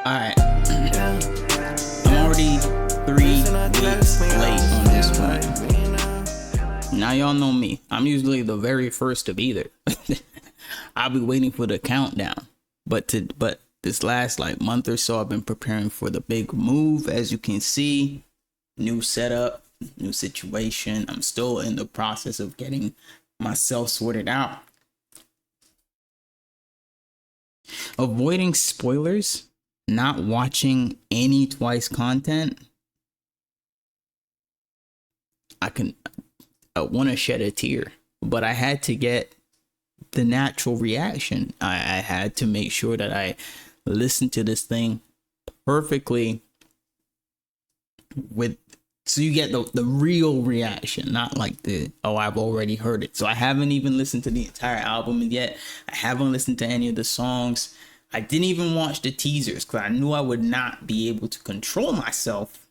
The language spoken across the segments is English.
Alright, I'm already 3 weeks late on this one. Now y'all know me. I'm usually the very first to be there. I'll be waiting for the countdown. But this last month or so, I've been preparing for the big move. As you can see, new setup, new situation. I'm still in the process of getting myself sorted out. Avoiding spoilers, not watching any Twice content. I want to shed a tear, but I had to get the natural reaction. I had to make sure that I listened to this thing perfectly so you get the real reaction, not like I've already heard it. So I haven't even listened to the entire album yet. I haven't listened to any of the songs. I didn't even watch the teasers because I knew I would not be able to control myself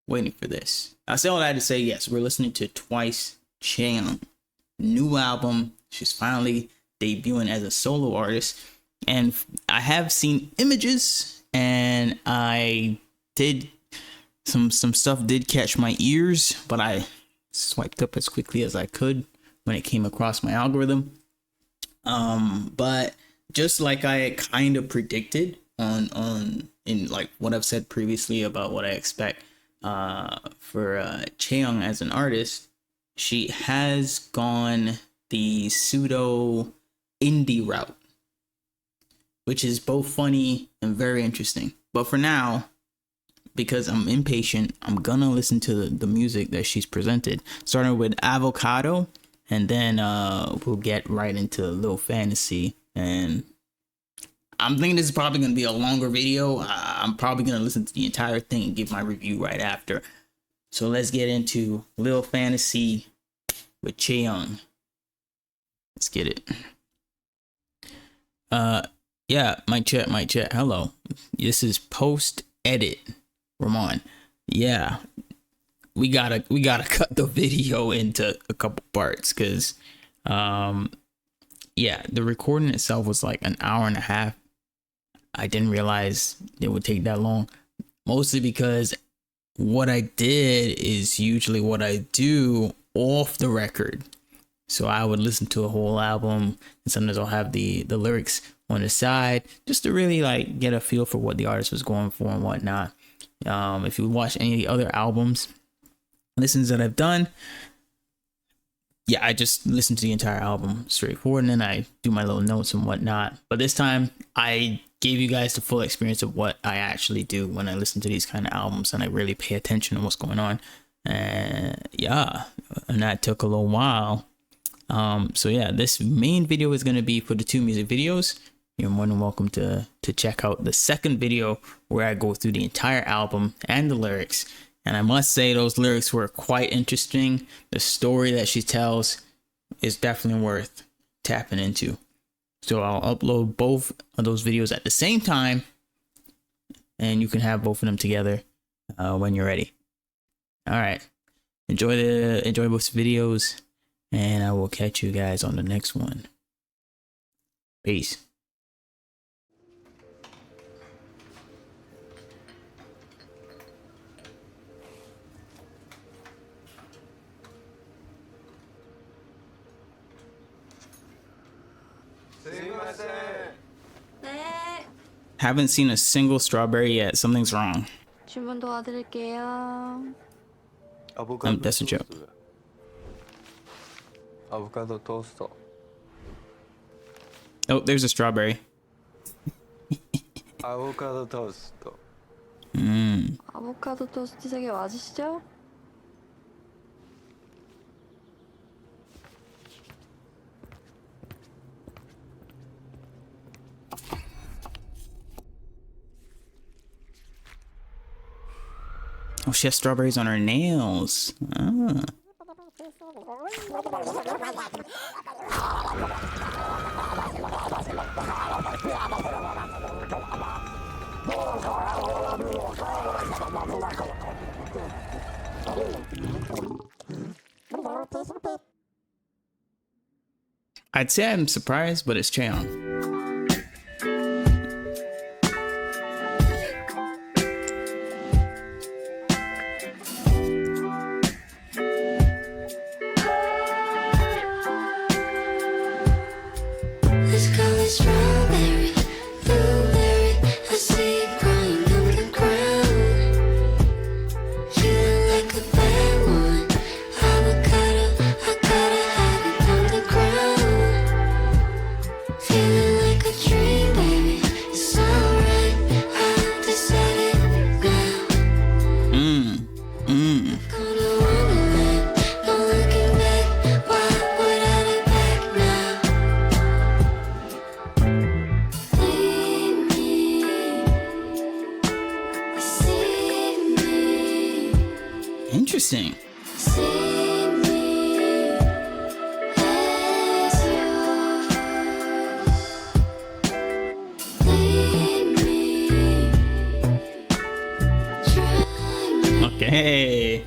waiting for this. I say all that to say, yes, we're listening to Twice CHAEYOUNG. New album. She's finally debuting as a solo artist. And I have seen images, and I did some stuff did catch my ears, but I swiped up as quickly as I could when it came across my algorithm. But just like I kind of predicted in like what I've said previously about what I expect for CHAEYOUNG as an artist, she has gone the pseudo indie route, which is both funny and very interesting. But for now, because I'm impatient, I'm gonna listen to the music that she's presented, starting with Avocado, and then we'll get right into Little Fantasy. And I'm thinking this is probably gonna be a longer video. I'm probably gonna listen to the entire thing and give my review right after. So let's get into Little Fantasy with CHAEYOUNG. Let's get it. Yeah, mic check. Hello. This is post edit. Ramon. Yeah. We gotta cut the video into a couple parts because yeah, the recording itself was like an hour and a half. I didn't realize it would take that long. Mostly because what I did is usually what I do off the record. So I would listen to a whole album, and sometimes I'll have the lyrics on the side just to really like get a feel for what the artist was going for and whatnot. If you watch any of the other albums listens that I've done, yeah, I just listen to the entire album straightforward, and then I do my little notes and whatnot. But this time I gave you guys the full experience of what I actually do when I listen to these kind of albums, and I really pay attention to what's going on. And yeah, and that took a little while. So yeah, this main video is going to be for the 2 music videos. You're more than welcome to check out the second video where I go through the entire album and the lyrics. And I must say those lyrics were quite interesting. The story that she tells is definitely worth tapping into. So I'll upload both of those videos at the same time, and you can have both of them together when you're ready. All right, enjoy both videos, and I will catch you guys on the next one. Peace. 네. Haven't seen a single strawberry yet. Something's wrong. 주문 도와드릴게요. That's a joke. 아보카도 토스트. Oh, there's a strawberry. 아보카도 토스트. 아보카도 토스트 3개 맞으시죠? Oh, she has strawberries on her nails. Ah. I'd say I'm surprised, but it's CHAEYOUNG. Interesting. Okay.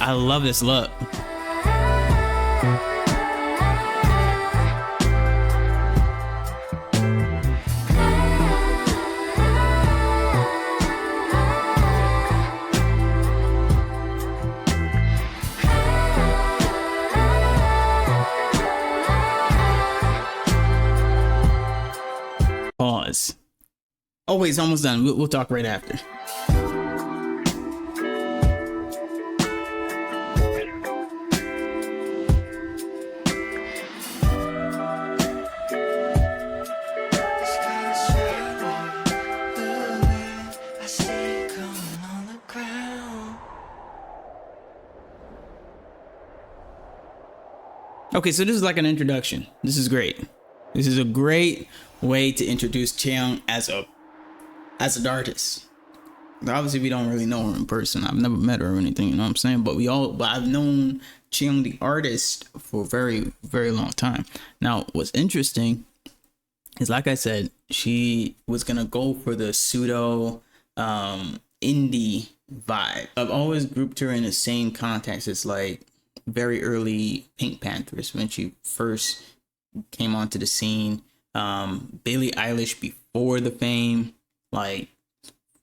I love this look. Pause. Oh wait, it's almost done. We'll talk right after. Okay, so this is like an introduction. This is great. This is a great way to introduce CHAEYOUNG as an artist. Obviously, we don't really know her in person. I've never met her or anything, you know what I'm saying? But I've known CHAEYOUNG the artist for a very, very long time. Now, what's interesting is, like I said, she was gonna go for the pseudo indie vibe. I've always grouped her in the same context as like very early Pink Panthers when she first came onto the scene. Billie Eilish before the fame, like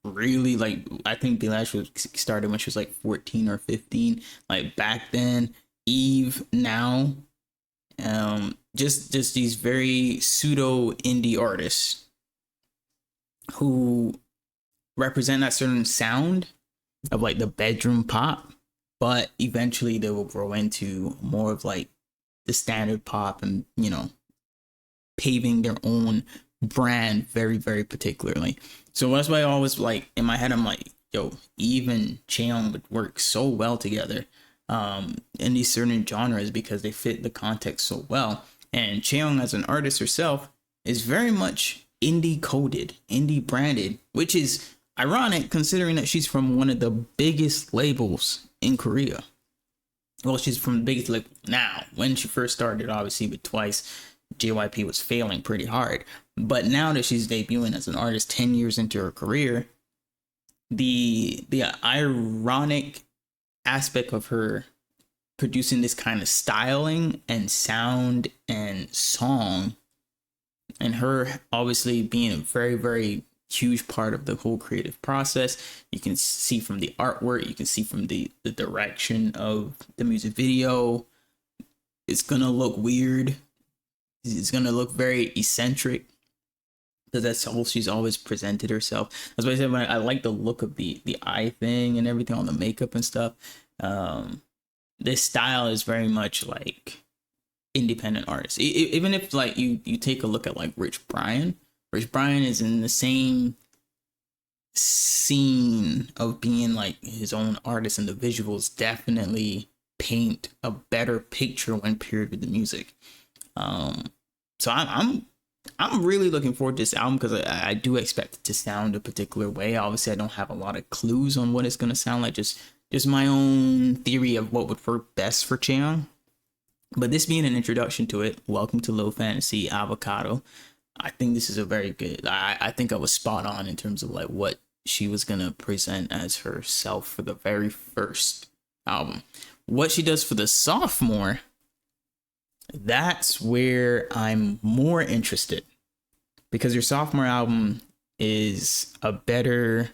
really, like I think Billie Eilish was started when she was like 14 or 15, like back then. Eve now, just these very pseudo indie artists who represent that certain sound of like the bedroom pop, but eventually they will grow into more of like the standard pop and, you know, paving their own brand very, very particularly. So that's why I always like in my head, I'm like, yo, Eve and CHAEYOUNG would work so well together in these certain genres because they fit the context so well. And CHAEYOUNG as an artist herself is very much indie coded, indie branded, which is ironic considering that she's from one of the biggest labels in Korea. Well, she's from the biggest label now. When she first started, obviously with Twice, JYP was failing pretty hard. But now that she's debuting as an artist 10 years into her career, the ironic aspect of her producing this kind of styling and sound and song, and her obviously being a very, very huge part of the whole creative process. You can see from the artwork, you can see from the direction of the music video. It's gonna look weird. It's gonna look very eccentric because that's how she's always presented herself. That's why I said when I like the look of the eye thing and everything on the makeup and stuff. This style is very much like independent artists. Even if like you take a look at like Rich Brian is in the same scene of being like his own artist, and the visuals definitely paint a better picture when paired with the music. So I'm really looking forward to this album because I do expect it to sound a particular way. Obviously, I don't have a lot of clues on what it's gonna sound like. Just my own theory of what would work best for CHAEYOUNG. But this being an introduction to it, welcome to Low Fantasy Avocado. I think this is a very good. I think I was spot on in terms of like what she was gonna present as herself for the very first album. What she does for the sophomore, that's where I'm more interested, because your sophomore album is a better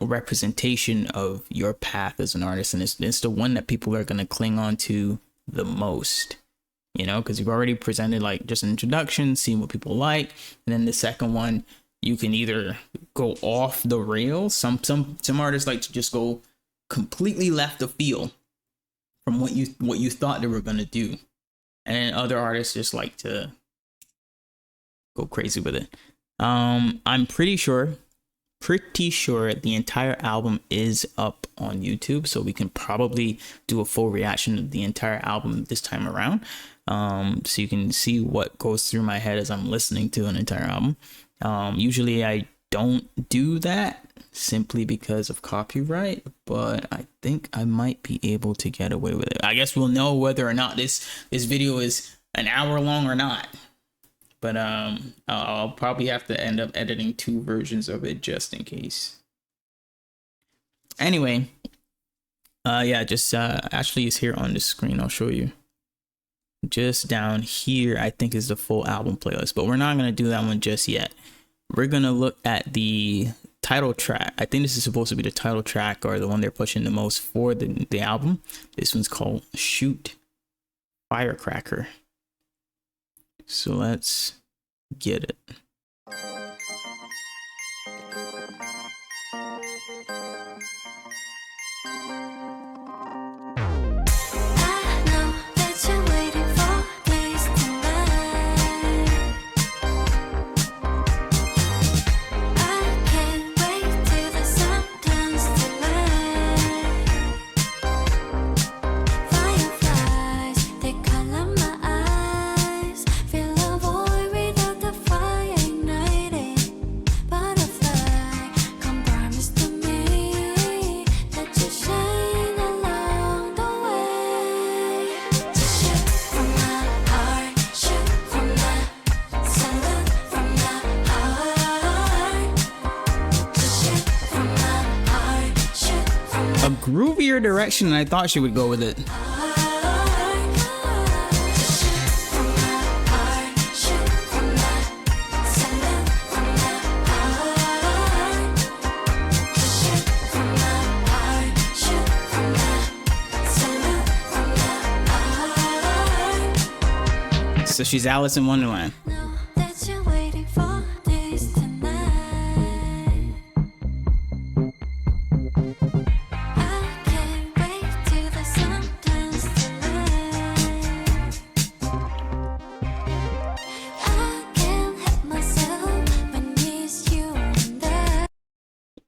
representation of your path as an artist, and it's the one that people are gonna cling on to the most. You know, because you've already presented like just an introduction, seeing what people like, and then the second one, you can either go off the rails. Some artists like to just go completely left the field from what you thought they were gonna do, and then other artists just like to go crazy with it. I'm pretty sure pretty sure the entire album is up on YouTube, so we can probably do a full reaction of the entire album this time around. So you can see what goes through my head as I'm listening to an entire album. Usually I don't do that simply because of copyright, but I think I might be able to get away with it. I guess we'll know whether or not this video is an hour long or not. But I'll probably have to end up editing 2 versions of it just in case. Anyway, yeah, just actually is here on the screen. I'll show you. Just down here, I think is the full album playlist, but we're not gonna do that one just yet. We're gonna look at the title track. I think this is supposed to be the title track, or the one they're pushing the most for the album. This one's called Shoot Firecracker. So let's get it. A groovier direction than I thought she would go with it. So she's Alice in Wonderland.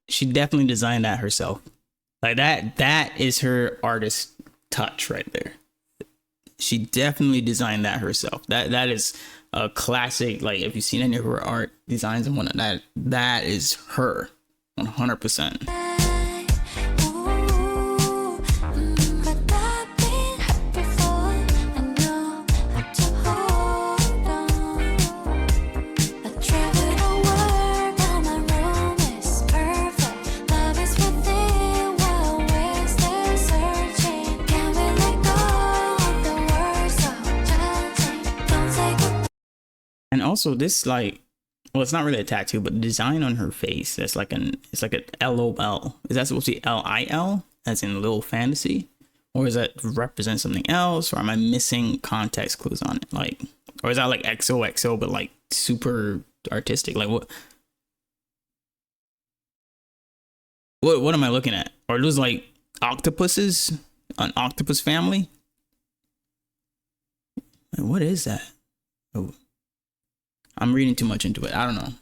She definitely designed that herself. Like that is her artist touch right there. She definitely designed that herself. That is a classic. Like, if you've seen any of her art designs and whatnot, that is her 100%. And also this, like, well, it's not really a tattoo, but the design on her face, it's like a LOL. Is that supposed to be LIL, as in Little Fantasy? Or does that represent something else? Or am I missing context clues on it? Like, or is that like XOXO, but like super artistic? Like what am I looking at? Are those like octopuses? An octopus family? What is that? Oh, I'm reading too much into it. I don't know.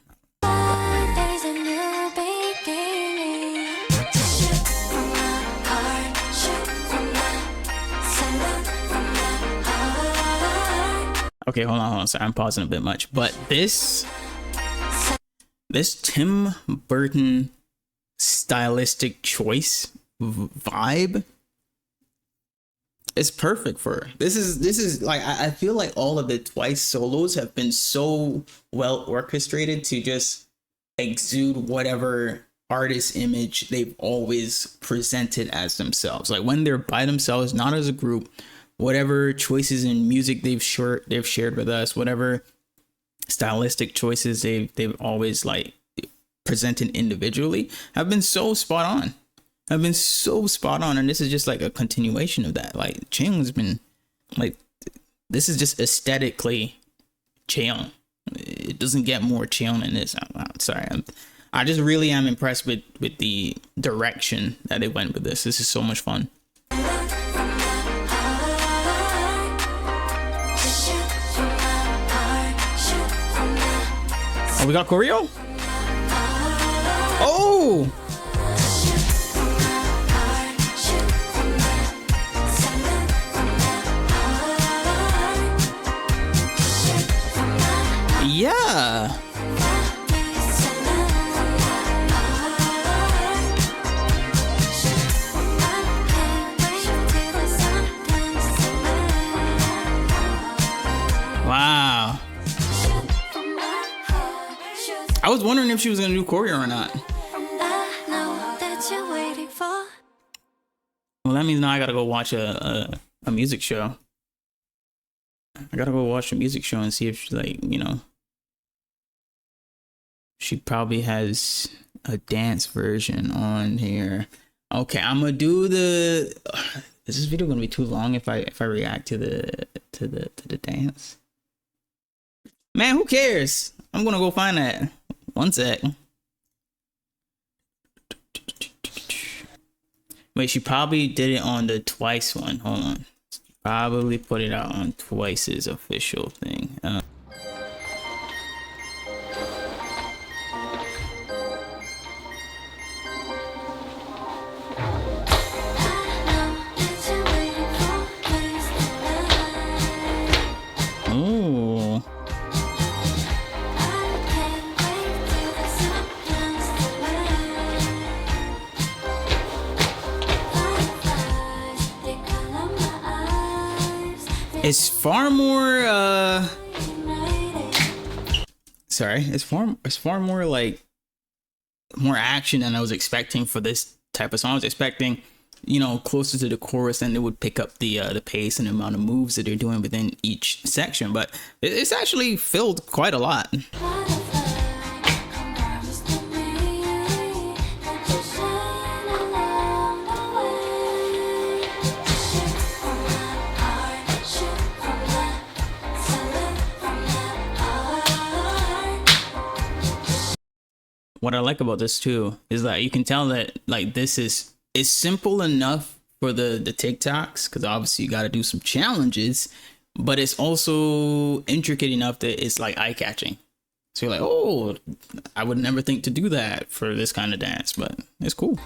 Okay, hold on. Sorry, I'm pausing a bit much. But this Tim Burton stylistic choice vibe is perfect for her. This is like, I feel like all of the Twice solos have been so well orchestrated to just exude whatever artist image they've always presented as themselves. Like when they're by themselves, not as a group, whatever choices in music they've shared with us, whatever stylistic choices they've always like presented individually, have been so spot on. I've been so spot on, and this is just like a continuation of that. Like CHAEYOUNG's been like, this is just aesthetically CHAEYOUNG. It doesn't get more CHAEYOUNG than this. I'm sorry, I just really am impressed with the direction that they went with this. This is so much fun. Oh, we got choreo? Oh! Yeah. Wow. I was wondering if she was gonna do choreo or not. Well, that means now I gotta go watch a music show. I gotta go watch a music show and see if she's like, you know, she probably has a dance version on here. Okay, I'm gonna do the. Is this video gonna be too long if I react to the dance? Man, who cares? I'm gonna go find that. One sec. Wait, she probably did it on the Twice one. Hold on. Probably put it out on Twice's official thing. Oh. It's far more sorry, it's far more like more action than I was expecting for this type of song. I was expecting, you know, closer to the chorus, and it would pick up the pace and the amount of moves that they're doing within each section, but it's actually filled quite a lot. What I like about this too is that you can tell that like this is simple enough for the TikToks, because obviously you got to do some challenges, but it's also intricate enough that it's like eye-catching. So you're like, oh, I would never think to do that for this kind of dance, but it's cool.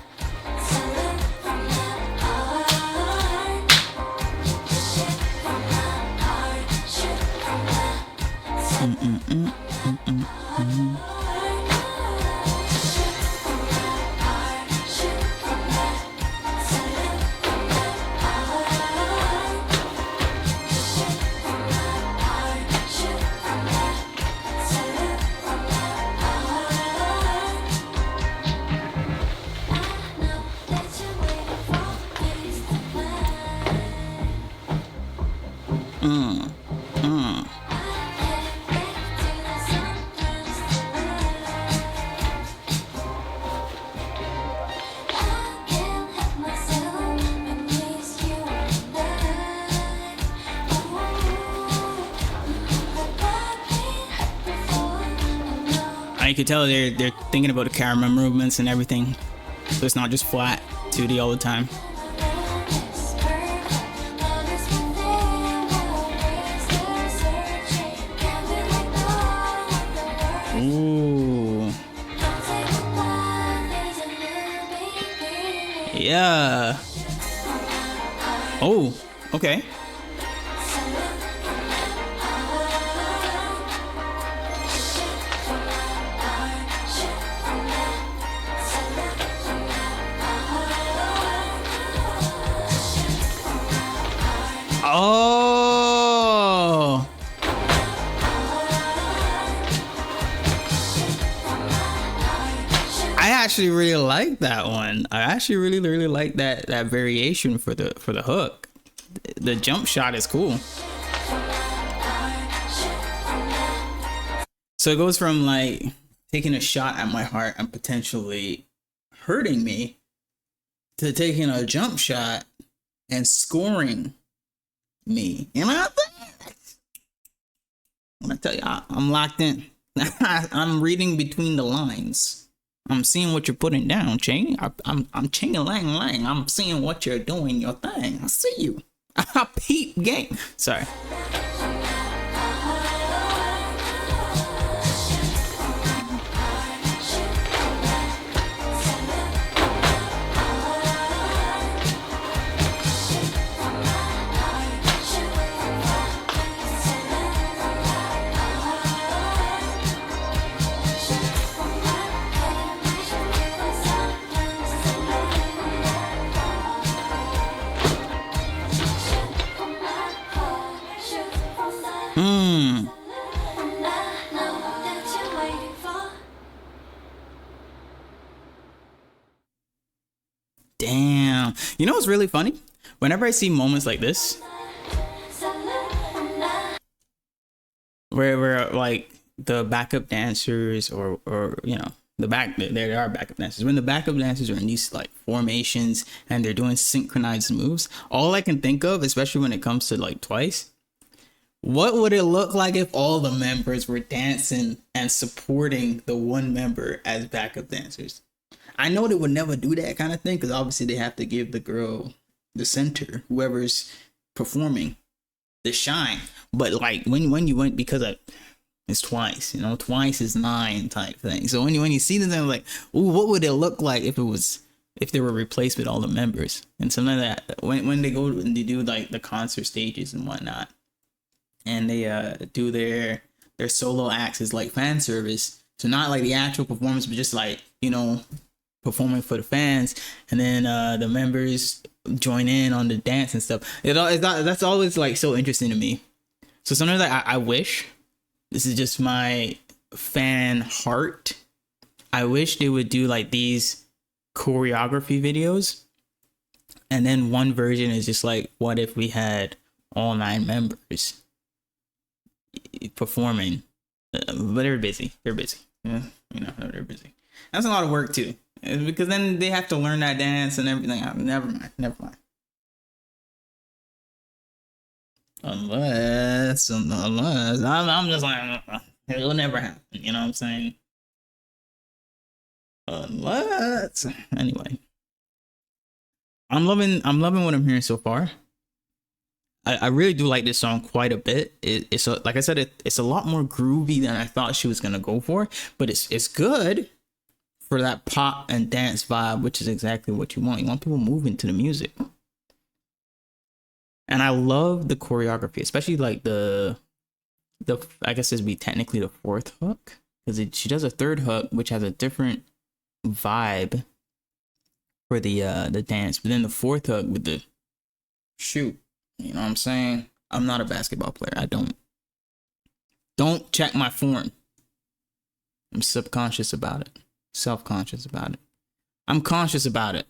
You can tell they're thinking about the camera movements and everything, so it's not just flat 2D all the time. Ooh. Yeah. Oh, okay. Oh. I actually really like that one. I actually really like that variation for the hook. The jump shot is cool. So it goes from like taking a shot at my heart and potentially hurting me to taking a jump shot and scoring me. You know what I'm gonna tell you, I'm locked in. I'm reading between the lines. I'm seeing what you're putting down, Chaey. I'm ching-a-lang-lang. I'm seeing what you're doing, your thing. I see you. I peep game. Sorry. Damn. You know what's really funny? Whenever I see moments like this, where like the backup dancers or you know, there are backup dancers. When the backup dancers are in these like formations and they're doing synchronized moves, all I can think of, especially when it comes to like Twice, what would it look like if all the members were dancing and supporting the one member as backup dancers? I know they would never do that kind of thing because obviously they have to give the girl, the center, whoever's performing, the shine. But like when you went, because it's Twice, you know, Twice is 9 type thing. So when you see them, like, ooh, what would it look like if they were replaced with all the members and something like that? When they go and they do like the concert stages and whatnot, and they do their solo acts as like fan service. So not like the actual performance, but just like, you know, performing for the fans, and then the members join in on the dance and stuff. That's always like so interesting to me. So sometimes I wish, this is just my fan heart, I wish they would do like these choreography videos, and then one version is just like, what if we had all 9 members performing? But they're busy. Yeah, you know, they're busy. That's a lot of work too, because then they have to learn that dance and everything. Never mind. Unless I'm just like, it'll never happen. You know what I'm saying? Unless, anyway, I'm loving what I'm hearing so far. I really do like this song quite a bit. It's like I said, it's a lot more groovy than I thought she was gonna go for, but it's good for that pop and dance vibe, which is exactly what you want. You want people moving to the music. And I love the choreography, especially like the I guess this would be technically the 4th hook, because she does a 3rd hook which has a different vibe for the dance, but then the 4th hook with the shoot, you know what I'm saying? I'm not a basketball player. I don't check my form. I'm subconscious about it, self-conscious about it. I'm conscious about it.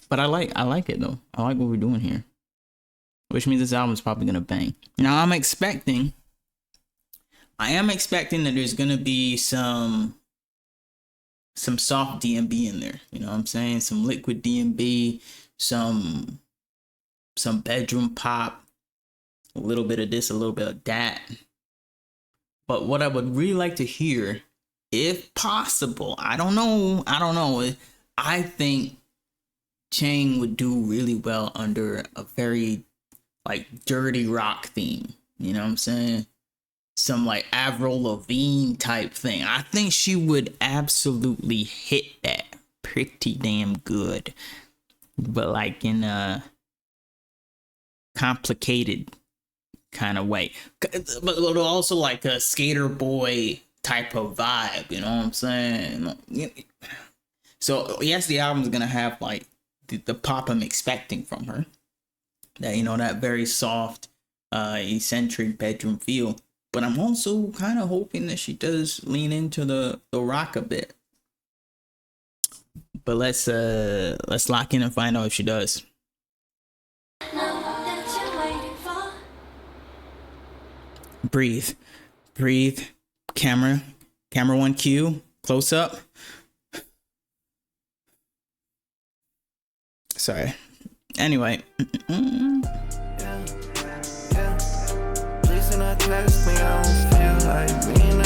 But I like it though. I like what we're doing here, which means this album is probably gonna bang. Now I am expecting that there's gonna be some soft DMB in there. You know what I'm saying? Some liquid DMB, some bedroom pop, a little bit of this, a little bit of that. But what I would really like to hear, if possible, I don't know. I think CHAEYOUNG would do really well under a very like dirty rock theme. You know what I'm saying? Some like Avril Lavigne type thing. I think she would absolutely hit that pretty damn good, but like in a complicated kind of way, but also like a skater boy type of vibe. You know what I'm saying? So yes, the album is gonna have like the pop I'm expecting from her, that, you know, that very soft eccentric bedroom feel, but I'm also kind of hoping that she does lean into the rock a bit. But let's lock in and find out if she does. Breathe camera 1 cue, close up. Sorry. Anyway. Please do not text me, I don't feel like being